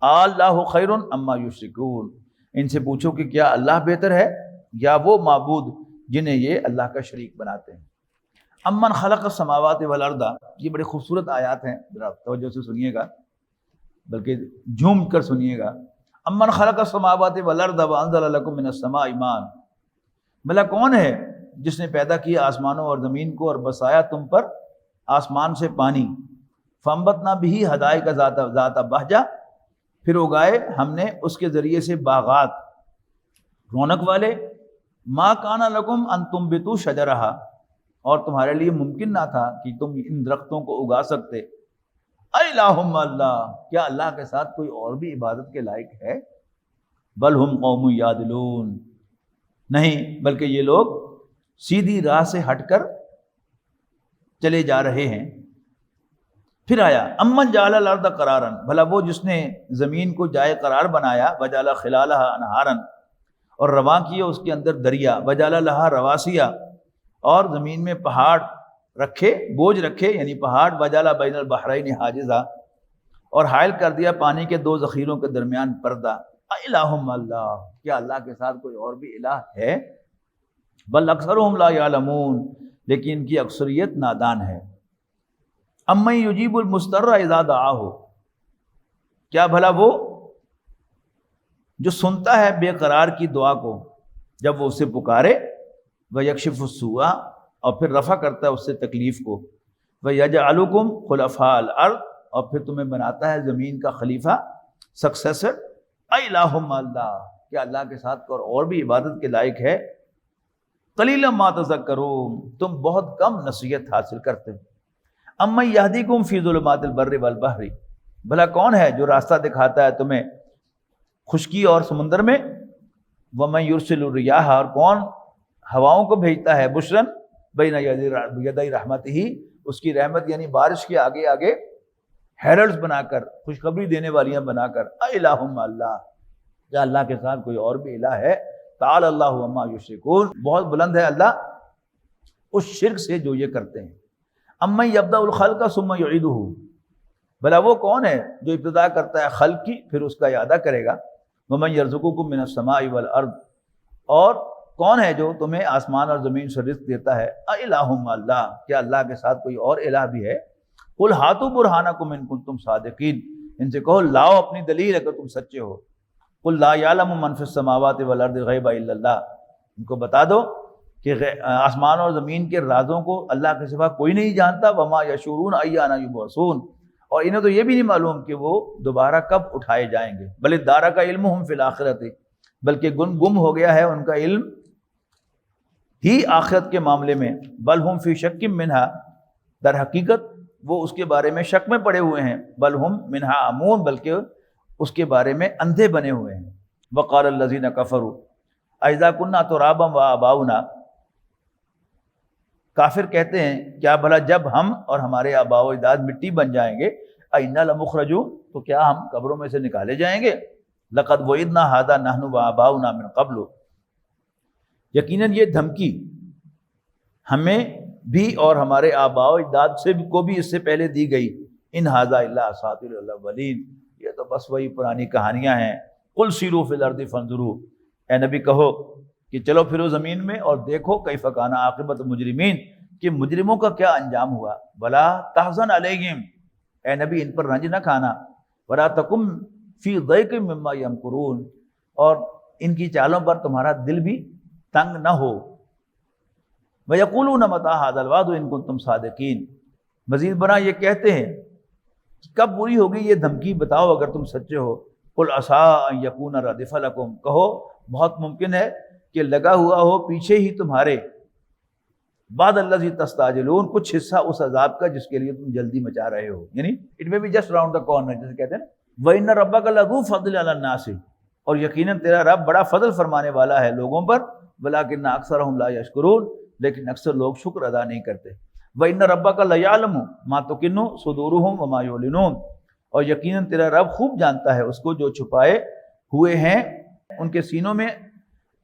اللہ خیر اما یشرکون، ان سے پوچھو کہ کیا اللہ بہتر ہے یا وہ معبود جنہیں یہ اللہ کا شریک بناتے ہیں۔ امن خلق السماوات والارض، یہ بڑے خوبصورت آیات ہیں، ذرا توجہ سے سنیے گا، بلکہ جھوم کر سنیے گا۔ امن خلق السماوات والارض وانزل لکم من السماء ماء، بھلا کون ہے جس نے پیدا کیا آسمانوں اور زمین کو اور بسایا تم پر آسمان سے پانی، فانبتنا بہ حدائق ذات بہجہ، پھر اگائے ہم نے اس کے ذریعے سے باغات رونق والے، ما کان لکم ان تنبتوا شجرہا، اور تمہارے لیے ممکن نہ تھا کہ تم ان درختوں کو اگا سکتے۔ الہ مع اللہ، کیا اللہ کے ساتھ کوئی اور بھی عبادت کے لائق ہے؟ بل ہم قوم یعدلون، نہیں بلکہ یہ لوگ سیدھی راہ سے ہٹ کر چلے جا رہے ہیں۔ پھر آیا امن جعل الارض قرارا، بھلا وہ جس نے زمین کو جائے قرار بنایا، وجعل خلالہا انہارا، اور رواں کیا اس کے اندر دریا، وجعل لہا رواسیا، اور زمین میں پہاڑ رکھے، بوجھ رکھے یعنی پہاڑ، وجعل بین البحرین حاجزا، اور حائل کر دیا پانی کے دو ذخیروں کے درمیان پردہ۔ الہ مع اللہ، کیا اللہ کے ساتھ کوئی اور بھی الہ ہے؟ بل اکثرهم لا یعلمون، لیکن ان کی اکثریت نادان ہے۔ امن یجیب المضطر اذا دعاہ، کیا بھلا وہ جو سنتا ہے بے قرار کی دعا کو جب وہ اسے پکارے، ویکشف السوء، اور پھر رفع کرتا ہے اس سے تکلیف کو، ویجعلکم خلفاء الارض، اور پھر تمہیں بناتا ہے زمین کا خلیفہ، سکسیسر۔ الہ مع اللہ، کیا اللہ کے ساتھ کوئی اور بھی عبادت کے لائق ہے؟ قلیلا ما تذکرون، تم بہت کم نصیحت حاصل کرتے ہو۔ امن یہدیکم فی ظلمات البر والبحر، بھلا کون ہے جو راستہ دکھاتا ہے تمہیں خشکی اور سمندر میں؟ ومن یرسل الریاح، اور کون ہواؤں کو بھیجتا ہے، بشرن بین یدی رحمتہ، اس کی رحمت یعنی بارش کے آگے آگے ہیرلڈز بنا کر، خوشخبری دینے والیاں بنا کر۔ الہ مع اللہ، کیا اللہ کے ساتھ کوئی اور بھی الہ ہے؟ تعالی اللہ عما یشرکون، بہت بلند ہے اللہ اس شرک سے جو یہ کرتے ہیں۔ امن یبدأ الخلق ثم یعیدہ، بھلا وہ کون ہے جو ابتدا کرتا ہے خلق کی پھر اس کا اعادہ کرے گا۔ ومن یرزقکم من السماء والارض، اور کون ہے جو تمہیں آسمان اور زمین سے رزق دیتا ہے۔ الہ مع اللہ، کیا اللہ کے ساتھ کوئی اور الہ بھی ہے؟ قل ہاتوا برہانکم ان کنتم صادقین، ان سے کہو لاؤ اپنی دلیل اگر تم سچے ہو۔ قل لا یعلم من فی السماوات والارض الغیب الا اللہ، ان کو بتا دو کہ آسمان اور زمین کے رازوں کو اللہ کے سوا کوئی نہیں جانتا۔ وما یشعرون ایان یبعثون، اور انہیں تو یہ بھی نہیں معلوم کہ وہ دوبارہ کب اٹھائے جائیں گے۔ بل ادارک علمہم فی الآخرۃ، بلکہ گم ہو گیا ہے ان کا علم ہی آخرت کے معاملے میں۔ بل ہم فی شک منہا، در حقیقت وہ اس کے بارے میں شک میں پڑے ہوئے ہیں۔ بل ہم منہا عمون، بلکہ اس کے بارے میں اندھے بنے ہوئے ہیں۔ وقال الذین کفروا اذا کنا ترابا وآباؤنا، کافر کہتے ہیں کیا بھلا جب ہم اور ہمارے آباء و اجداد مٹی بن جائیں گے، اِنَّا لَمُخْرَجُونَ، تو کیا ہم قبروں میں سے نکالے جائیں گے؟ لَقَدْ وَعِدْنَا هَذَا نَحْنُ وَآبَاؤُنَا مِن قَبْلُ، یقیناً یہ دھمکی ہمیں بھی اور ہمارے آباء و اجداد سے کو بھی اس سے پہلے دی گئی۔ ان ھذا الا اساطیر الاولین، یہ تو بس وہی پرانی کہانیاں ہیں۔ قل سیروا فی الارض فانظروا، اے نبی کہو کہ چلو پھرو زمین میں اور دیکھو کیف کان عاقبۃ المجرمین، کہ مجرموں کا کیا انجام ہوا۔ ولا تحزن علیہم، اے نبی ان پر رنج نہ کھانا۔ ولا تکن فی ضیق مما یمکرون، اور ان کی چالوں پر تمہارا دل بھی تنگ نہ ہو۔ وَيَقُولُونَ مَتَىٰ هَٰذَا الْوَعْدُ إِن كُنتُمْ صَادِقِينَ، مزید برآں یہ کہتے ہیں کب پوری ہوگی یہ دھمکی، بتاؤ اگر تم سچے ہو۔ قُلْ عَسَىٰ أَن يَكُونَ رَدِفَ لَكُمْ، کہو بہت ممکن ہے کہ لگا ہوا ہو پیچھے ہی تمہارے، بعد الذی تستعجلون، کچھ حصہ اس عذاب کا جس کے لیے تم جلدی مچا رہے ہو، یعنی it may be just round the corner, جیسے کہتے ہیں نا۔ وَإِنَّ رَبَّكَ لَذُو فَضْلٍ عَلَى النَّاسِ، اور یقیناً تیرا رب بڑا فضل فرمانے والا ہے لوگوں پر۔ وَلَٰكِنَّ أَكْثَرَهُمْ لَا يَشْكُرُونَ، لیکن اکثر لوگ شکر ادا نہیں کرتے۔ وَإِنَّ رَبَّكَ لَيَعْلَمُ مَا تُكِنُّ صُدُورُهُمْ وَمَا يُعْلِنُونَ، اور یقیناً تیرا رب خوب جانتا ہے اس کو جو چھپائے ہوئے ہیں ان کے سینوں میں،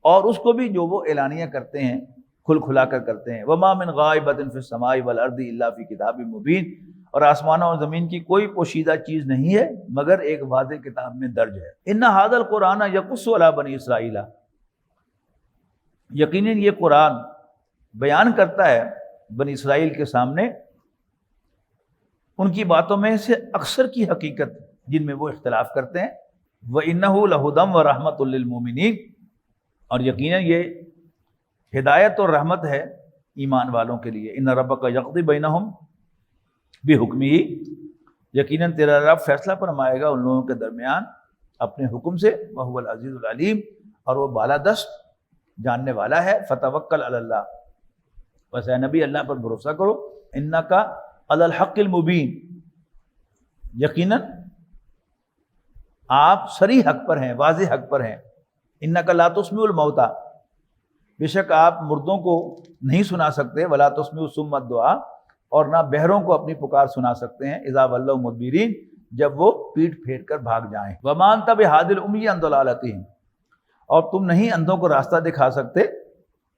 اور اس کو بھی جو وہ اعلانیہ کرتے ہیں۔ کھل کھلا کر کرتے ہیں۔ وما من غائبۃ فی السماء والارض الا فی کتاب مبین، اور آسمانوں اور زمین کی کوئی پوشیدہ چیز نہیں ہے مگر ایک واضح کتاب میں درج ہے۔ ان ھذا القرآن یقص علی بنی اسرائیل، یقیناً یہ قرآن بیان کرتا ہے بنی اسرائیل کے سامنے ان کی باتوں میں سے اکثر کی حقیقت جن میں وہ اختلاف کرتے ہیں۔ وَإِنَّهُ لَهُدًى وَرَحْمَةٌ لِّلْمُؤْمِنِينَ، اور یقیناً یہ ہدایت اور رحمت ہے ایمان والوں کے لیے۔ إِنَّ رَبَّكَ يَقْضِي بَيْنَهُمْ بِحُكْمِهِ، یقیناً تیرا رب فیصلہ فرمائے گا ان لوگوں کے درمیان اپنے حکم سے۔ وَهُوَ الْعَزِيزُ الْعَلِيمُ، اور وہ بالادست جاننے والا ہے۔ فَتَوَكَّلْ عَلَى اللَّهِ، بس اے نبی اللہ پر بھروسہ کرو۔ إِنَّكَ عَلَى الْحَقِّ الْمُبِينِ، یقیناً آپ صریح حق پر ہیں، واضح حق پر ہیں۔ إِنَّكَ لَا تُسْمِعُ الْمَوْتَى، بے شک آپ مردوں کو نہیں سنا سکتے۔ وَلَا تُسْمِعُ الصُّمَّ الدُّعَاء، اور نہ بہروں کو اپنی پکار سنا سکتے ہیں۔ إِذَا وَلَّوْا مُدْبِرِينَ، جب وہ پیٹ پھیر کر بھاگ جائیں۔ وَمَا أَنْتَ بِهَادِي الْعُمْيِ عَنْ ضَلَالَتِهِمْ، اور تم نہیں اندھوں کو راستہ دکھا سکتے،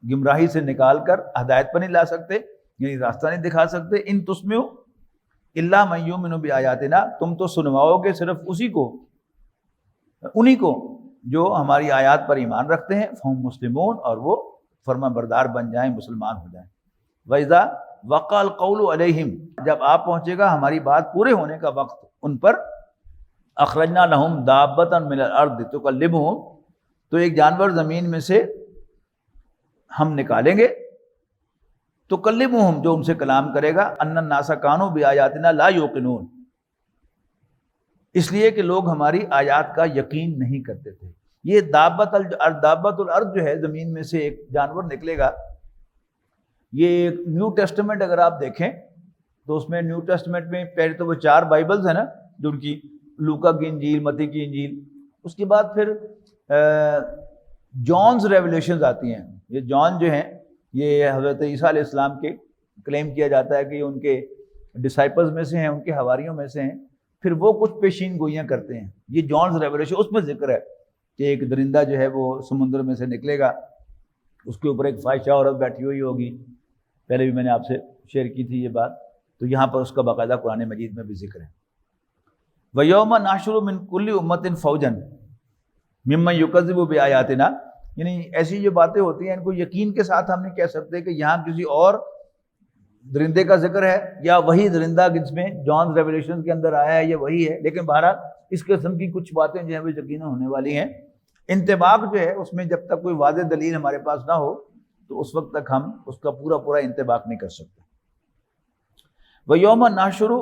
گمراہی سے نکال کر ہدایت پر نہیں لا سکتے، یعنی راستہ نہیں دکھا سکتے۔ ان تسمعوا الا من یؤمن بآیاتنا، تم تو سنواؤ گے صرف اسی کو، انہی کو جو ہماری آیات پر ایمان رکھتے ہیں۔ فہم مسلمون، اور وہ فرما بردار بن جائیں، مسلمان ہو جائیں۔ وَإِذَا وَقَعَ الْقَوْلُ عَلَيْهِمْ، جب آپ پہنچے گا ہماری بات پورے ہونے کا وقت ان پر، اخرجنا لهم دابة من الارض تكلمهم، تو ایک جانور زمین میں سے ہم نکالیں گے، تکلمهم، جو ان سے کلام کرے گا، ان الناس كانوا بآیاتنا لا یوقنون، اس لیے کہ لوگ ہماری آیات کا یقین نہیں کرتے تھے۔ یہ دابت الارض جو ہے، زمین میں سے ایک جانور نکلے گا۔ یہ نیو ٹیسٹمنٹ اگر آپ دیکھیں تو اس میں نیو ٹیسٹمنٹ میں پہلے تو وہ 4 بائبلز ہیں نا، جو ان کی لوکا کی انجیل، متی کی انجیل، اس کے بعد پھر جانز ریولیشنز آتی ہیں۔ یہ جان جو ہیں یہ حضرت عیسیٰ علیہ السلام کے کلیم کیا جاتا ہے کہ یہ ان کے ڈسائپلز میں سے ہیں، ان کے حواریوں میں سے ہیں۔ پھر وہ کچھ پیشین گوئیاں کرتے ہیں۔ یہ جانز ریولیشن، اس میں ذکر ہے کہ ایک درندہ جو ہے وہ سمندر میں سے نکلے گا، اس کے اوپر ایک فاحشہ عورت بیٹھی ہوئی ہوگی۔ پہلے بھی میں نے آپ سے شیئر کی تھی یہ بات، تو یہاں پر اس کا باقاعدہ قرآن مجید میں بھی ذکر ہے۔ وَيَوْمَ نَحْشُرُ مِنْ كُلِّ أُمَّةٍ فَوْجًا مِمَّن يُكَذِّبُ بِآيَاتِنَا، یعنی ایسی جو باتیں ہوتی ہیں ان کو یقین کے ساتھ ہم نہیں کہہ سکتے کہ یہاں کسی اور درندے کا ذکر ہے یا وہی درندہ جس میں جان ریولیشن کے اندر آیا ہے یہ وہی ہے، لیکن بہرحال اس قسم کی کچھ باتیں جو ہیں وہ یقیناً ہونے والی ہیں۔ انطباق جو ہے اس میں جب تک کوئی واضح دلیل ہمارے پاس نہ ہو تو اس وقت تک ہم اس کا پورا انطباق نہیں کر سکتے۔ وَيَوْمَ نَحْشُرُ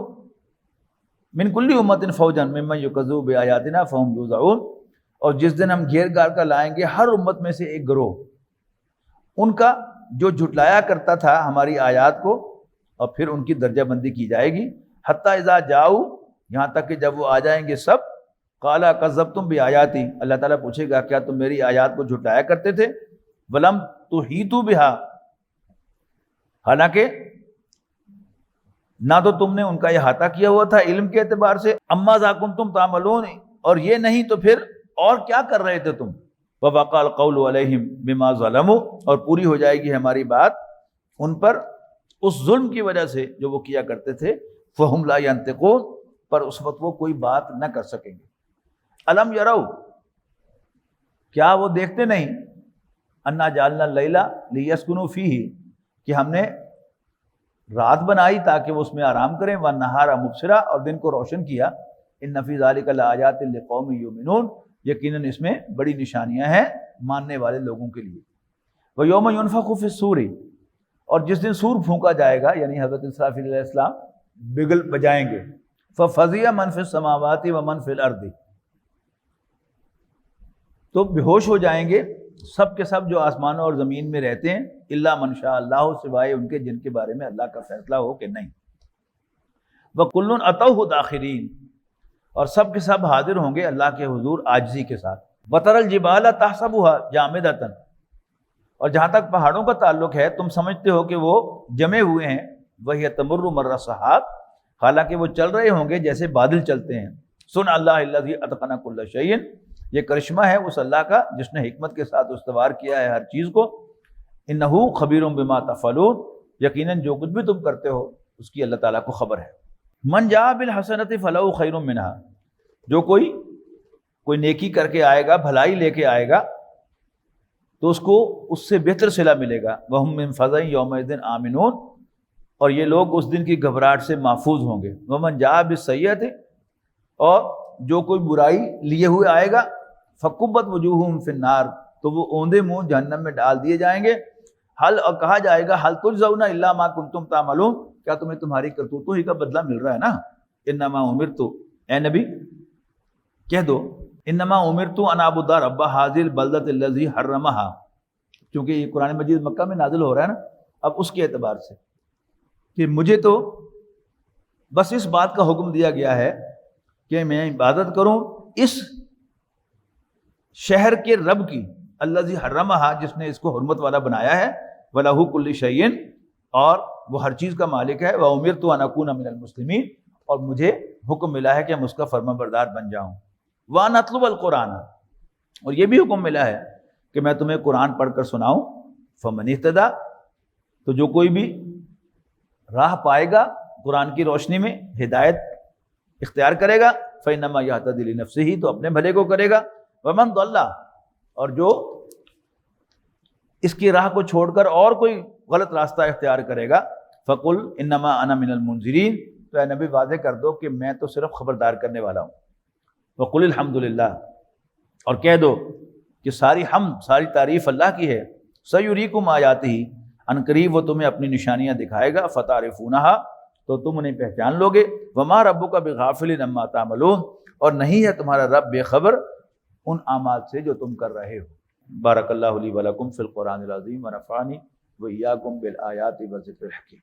مِنْ كُلِّ أُمَّةٍ فَوْجًا مِمَّن يُكَذِّبُ بِآيَاتِنَا فَهُمْ يُوزَعُونَ، اور جس دن ہم گھیر گھار کر لائیں گے ہر امت میں سے ایک گروہ ان کا جو جھٹلایا کرتا تھا ہماری آیات کو، اور پھر ان کی درجہ بندی کی جائے گی۔ حتیٰ اذا جاؤ، یہاں تک کہ جب وہ آ جائیں گے سب، قالا کذبتم بآیاتی، اللہ تعالیٰ پوچھے گا کیا تم میری آیات کو جھٹلایا کرتے تھے؟ ولم تحیطوا بہا، حالانکہ نہ تو تم نے ان کا احاطہ کیا ہوا تھا علم کے اعتبار سے، اما ذا کنتم تعملون، اور یہ نہیں تو پھر اور کیا کر رہے تھے تم؟ ووقع القول علیہم بما ظلموا، اور پوری ہو جائے گی ہماری بات ان پر اس ظلم کی وجہ سے جو وہ کیا کرتے تھے۔ فہم لا ینطقون، پر اس وقت وہ کوئی بات نہ کر سکیں گے۔ الم یرو، کیا وہ دیکھتے نہیں؟ انا جعلنا اللیل لیسکنوا فیہ، کہ ہم نے رات بنائی تاکہ وہ اس میں آرام کریں، والنہار مبصرا، اور دن کو روشن کیا۔ ان فی ذلک لآیات لقوم یؤمنون، یقیناً اس میں بڑی نشانیاں ہیں ماننے والے لوگوں کے لیے۔ ویوم ینفخ فی الصور، اور جس دن سور پھونکا جائے گا، یعنی حضرت اسرافیل علیہ السلام بگل بجائیں گے، ففزع من فی السماوات ومن فی الارض، تو بے ہوش ہو جائیں گے سب کے سب جو آسمانوں اور زمین میں رہتے ہیں، الا من شاء اللہ، سوائے ان کے جن کے بارے میں اللہ کا فیصلہ ہو کہ نہیں۔ وکل اتوہ داخرین، اور سب کے سب حاضر ہوں گے اللہ کے حضور عاجزی کے ساتھ۔ وتر الجبال تحسبها جامدۃ، اور جہاں تک پہاڑوں کا تعلق ہے تم سمجھتے ہو کہ وہ جمے ہوئے ہیں، وہی تمر مر السحاب، حالانکہ وہ چل رہے ہوں گے جیسے بادل چلتے ہیں۔ سن اللہ الذی اتقن کل شیء، یہ کرشمہ ہے اس اللہ کا جس نے حکمت کے ساتھ استوار کیا ہے ہر چیز کو۔ انہ خبیر بما تفعلون، یقیناً جو کچھ بھی تم کرتے ہو اس کی اللہ تعالیٰ کو خبر ہے۔ من جاء بالحسنۃ فلہ خیر منہا، جو کوئی نیکی کر کے آئے گا، بھلائی لے کے آئے گا تو اس کو اس سے بہتر صلہ ملے گا۔ وہم من فزع یومئذ آمنون، اور یہ لوگ اس دن کی گھبراہٹ سے محفوظ ہوں گے۔ ومن جاء بالسیئۃ، اور جو کوئی برائی لیے ہوئے آئے گا، فکبت وجوہہم فی النار، تو وہ اوندے منہ جہنم میں ڈال دیے جائیں گے۔ اور کہا جائے گا حل تجزون الا ما کنتم تعملون، کیا تمہیں تمہاری کرتوتوں ہی کا بدلہ مل رہا ہے نا؟ انما امرت، اے نبی کہہ دو انما امرت ان اعبد رب هذه البلدۃ الذی حرمها، کیونکہ یہ قرآن مجید مکہ میں نازل ہو رہا ہے نا، اب اس کے اعتبار سے کہ مجھے تو بس اس بات کا حکم دیا گیا ہے کہ میں عبادت کروں اس شہر کے رب کی، الذی حرمہا، جس نے اس کو حرمت والا بنایا ہے، وَلَهُ كُلِّ شَيْءٍ، اور وہ ہر چیز کا مالک ہے، وَأُمِرْتُ أَنْ أَكُونَ مِنَ الْمُسْلِمِينَ، اور مجھے حکم ملا ہے کہ میں اس کا فرما بردار بن جاؤں۔ وَأَنْ أَتْلُوَ الْقُرْآنَ، اور یہ بھی حکم ملا ہے کہ میں تمہیں قرآن پڑھ کر سناؤں۔ فَمَنِ اهْتَدَىٰ، تو جو کوئی بھی راہ پائے گا قرآن کی روشنی میں، ہدایت اختیار کرے گا، فَإِنَّمَا يَهْتَدِي لِنَفْسِهِ، تو اپنے بھلے کو کرے گا۔ وَمَنْ ضَلَّ، اور جو اس کی راہ کو چھوڑ کر اور کوئی غلط راستہ اختیار کرے گا، فَقُلْ إِنَّمَا أَنَا مِنَ الْمُنذِرِينَ، تو اے نبی واضح کر دو کہ میں تو صرف خبردار کرنے والا ہوں۔ وَقُلِ الْحَمْدُ لِلَّهِ، اور کہہ دو کہ ساری حمد، ساری تعریف اللہ کی ہے۔ سَيُرِيكُمْ آيَاتِهِ، ان قریب وہ تمہیں اپنی نشانیاں دکھائے گا، فَتَعْرِفُونَهَا، تو تم انہیں پہچان لوگے۔ وَمَا رَبُّكَ بِغَافِلٍ عَمَّا تَعْمَلُونَ، اور نہیں ہے تمہارا رب بے خبر ان اعمال سے جو تم کر رہے ہو۔ بارک اللہ لی ولکم فی القرآن العظیم ونفعنی وإیاکم بالآیات والذکر الحکیم۔